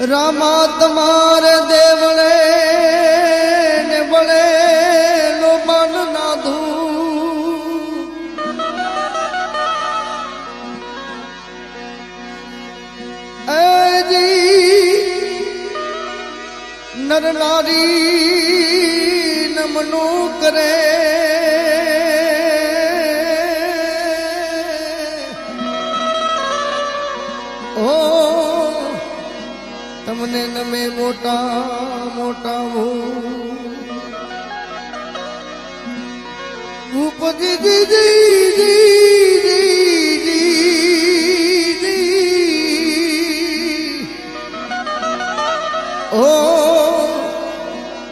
रामा तुम्हारे देवले ने बड़े लो मन ना धू ऐ जी नर नारी नमनो करे तमने नमे मोटा मोटा वो जी जी जी जी जी जी ओ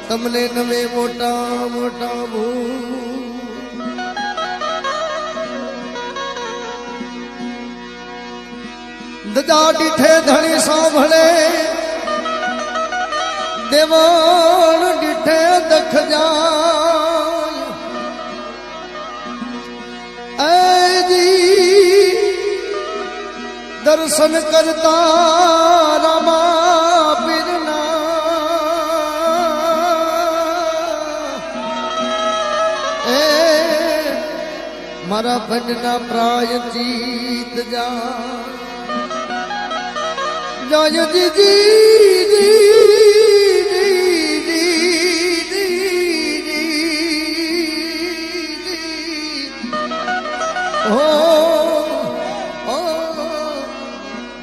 तमने नमे मोटा मोटा वो ददा डिठे धनी सांभले देवान डिठे दख जाय ऐ जी दर्शन करता रामा पीरना ए मारा भजना प्राय जीत जा जय जी जी जी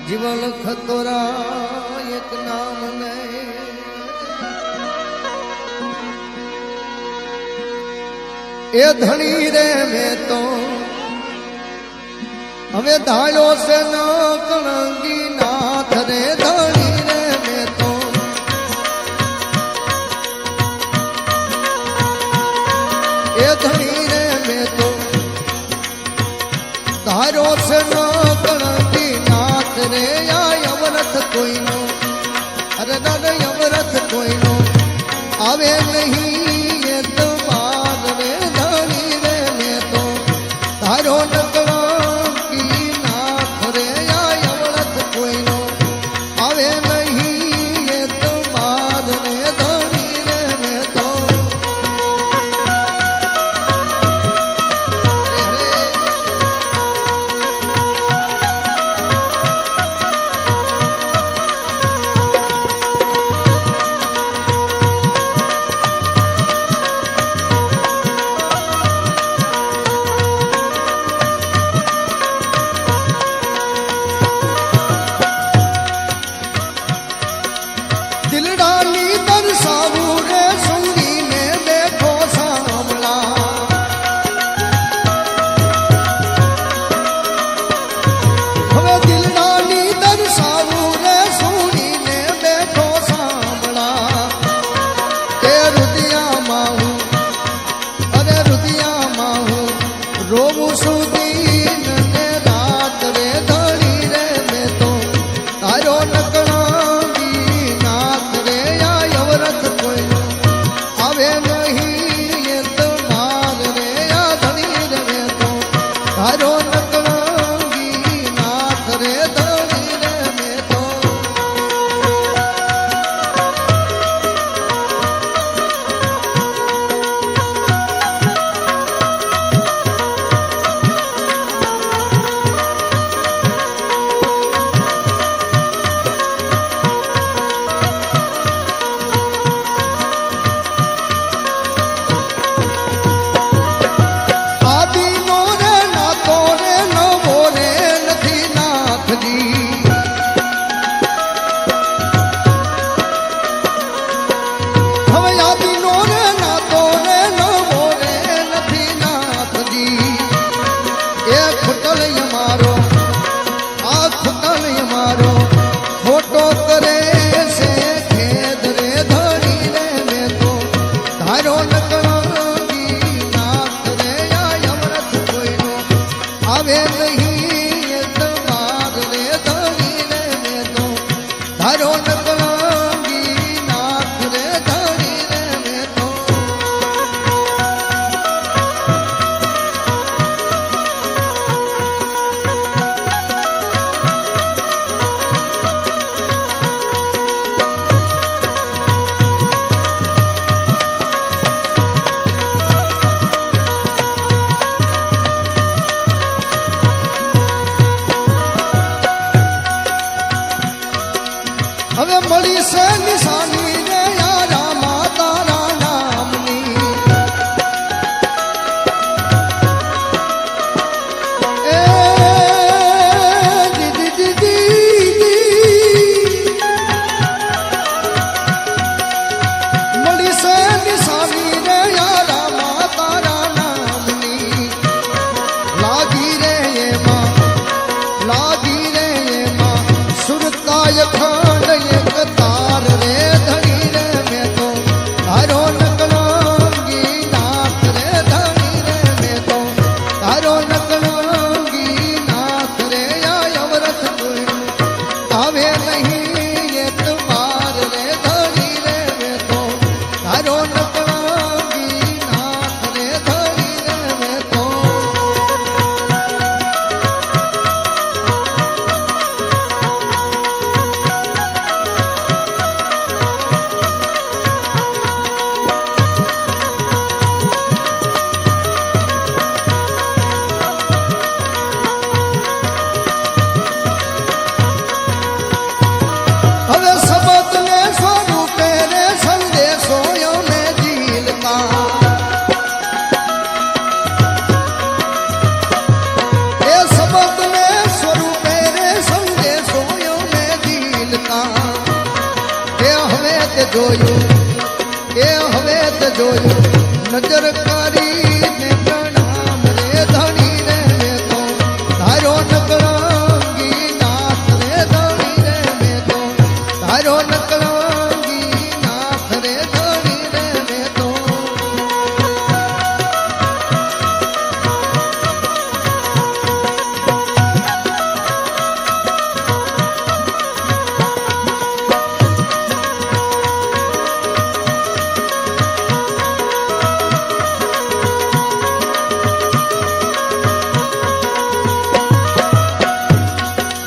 जीवन खतरा एक नाम ने ए धनी रे में तो हमें धायो से न कणंगी नाथ रे धनी रे में तो ए धनी रे में तो धारो से न कणंगी नाथ रे या यमरथ कोई नो अरे दादा यमरथ कोई नो आवे नहीं ये तो बात रे धनी रे में तो धारो न જોયું એ હવે તે જોયું નજર કરીને પ્રણામ રે ધણી રે મેં તો ધાર્યો નકળંગી નાથ રે ધણી રે મેં તો ધાર્યો નકળંગી નાથ રે ધણી રે મેં તો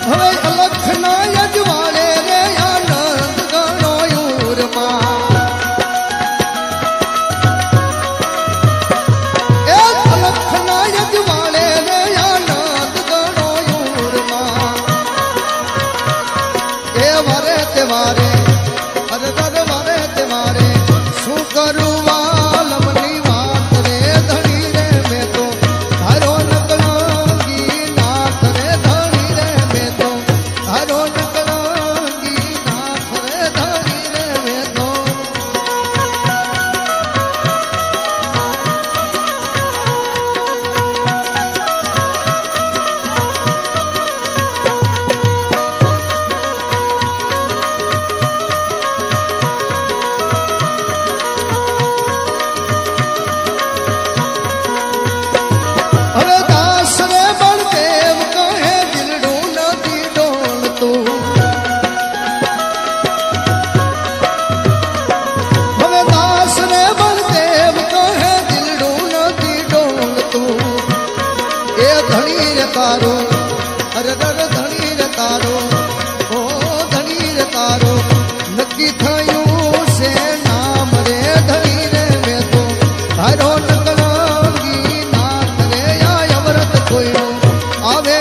હવે અલખના યજવાળે રે આનંદ ગણો યુરમાં એ અલખના યજવાળે રે આનંદ ગણો યુરમાં એ વારે તે વારે અરે દર વારે તે વારે શું કરું વાલમની વાત રે ધણી રે મેં તો ધારો નકળંગી નાથ રે ધણી રે મેં તો ધારો નકળંગી નાથ રે ધણી રે મેં તો હવે દાસ રે બળદેવ કહે દિલડું નથી ડોલતું હવે દાસ રે બળદેવ કહે દિલડું નથી ડોલતું એ ધણી રે તારો અરે દર ધણી રે તારો ઓ ધણી રે તારો નક્કી થયું છે નામ રે ધણી રે મેં તો ધારો નકળંગી નાથ રે આ અમરત કોઈનો આવે